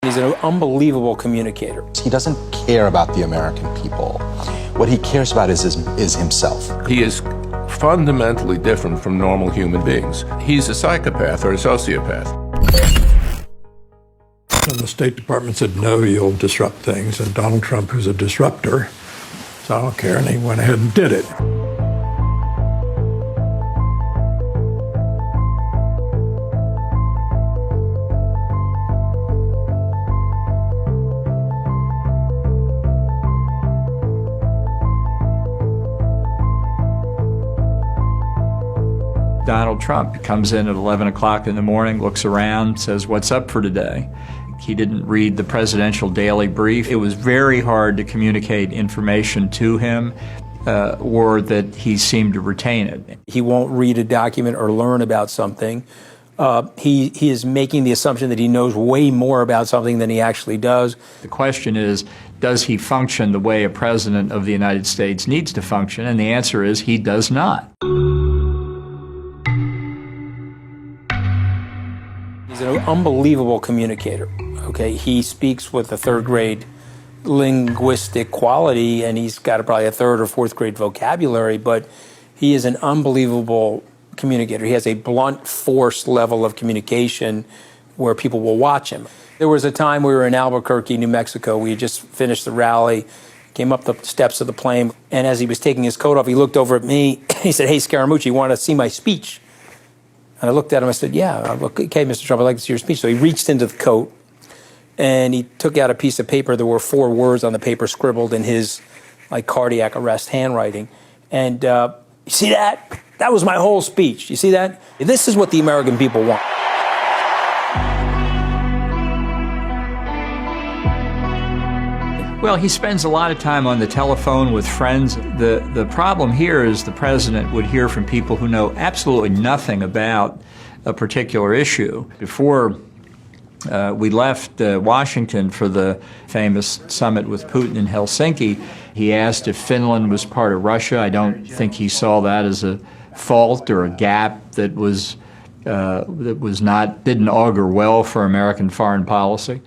He's an unbelievable communicator. He doesn't care about the American people. What he cares about is himself. He is fundamentally different from normal human beings. He's a psychopath or a sociopath. And the State Department said, no, you'll disrupt things. And Donald Trump, who's a disruptor, said, I don't care, and he went ahead and did it. Donald Trump comes in at 11 o'clock in the morning, looks around, says, what's up for today? He didn't read the presidential daily brief. It was very hard to communicate information to him or that he seemed to retain it. He won't read a document or learn about something. He is making the assumption that he knows way more about something than he actually does. The question is, does he function the way a president of the United States needs to function? And the answer is he does not. He's an unbelievable communicator, okay? He speaks with a third grade linguistic quality, and he's got probably a third or fourth grade vocabulary, but he is an unbelievable communicator. He has a blunt force level of communication where people will watch him. There was a time we were in Albuquerque, New Mexico. We had just finished the rally, came up the steps of the plane, and as he was taking his coat off, he looked over at me. He said, hey, Scaramucci, you want to see my speech? And I looked at him, I said, yeah, okay, Mr. Trump, I'd like to see your speech. So he reached into the coat, and he took out a piece of paper. There were 4 words on the paper scribbled in his cardiac arrest handwriting. And you see that? That was my whole speech. You see that? This is what the American people want. Well, he spends a lot of time on the telephone with friends. The problem here is the president would hear from people who know absolutely nothing about a particular issue. Before we left Washington for the famous summit with Putin in Helsinki, he asked if Finland was part of Russia. I don't think he saw that as a fault or a gap that didn't augur well for American foreign policy.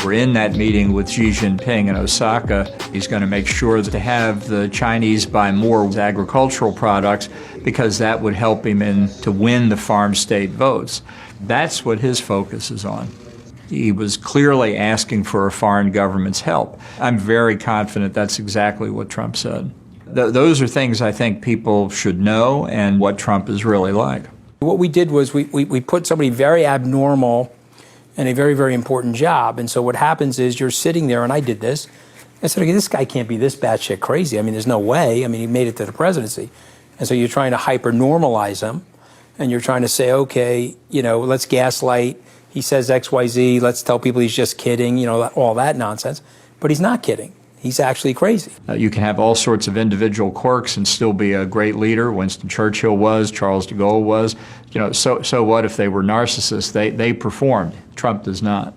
We're in that meeting with Xi Jinping in Osaka. He's going to make sure to have the Chinese buy more agricultural products because that would help him to win the farm state votes. That's what his focus is on. He was clearly asking for a foreign government's help. I'm very confident that's exactly what Trump said. Those are things I think people should know and what Trump is really like. What we did was we put somebody very abnormal in a very, very important job. And so what happens is you're sitting there, and I did this. I said, okay, this guy can't be this batshit crazy. I mean, there's no way. I mean, he made it to the presidency. And so you're trying to hyper-normalize him, and you're trying to say, okay, let's gaslight. He says X, Y, Z. Let's tell people he's just kidding, all that nonsense. But he's not kidding. He's actually crazy. You can have all sorts of individual quirks and still be a great leader. Winston Churchill was, Charles de Gaulle was. So what if they were narcissists? They performed. Trump does not.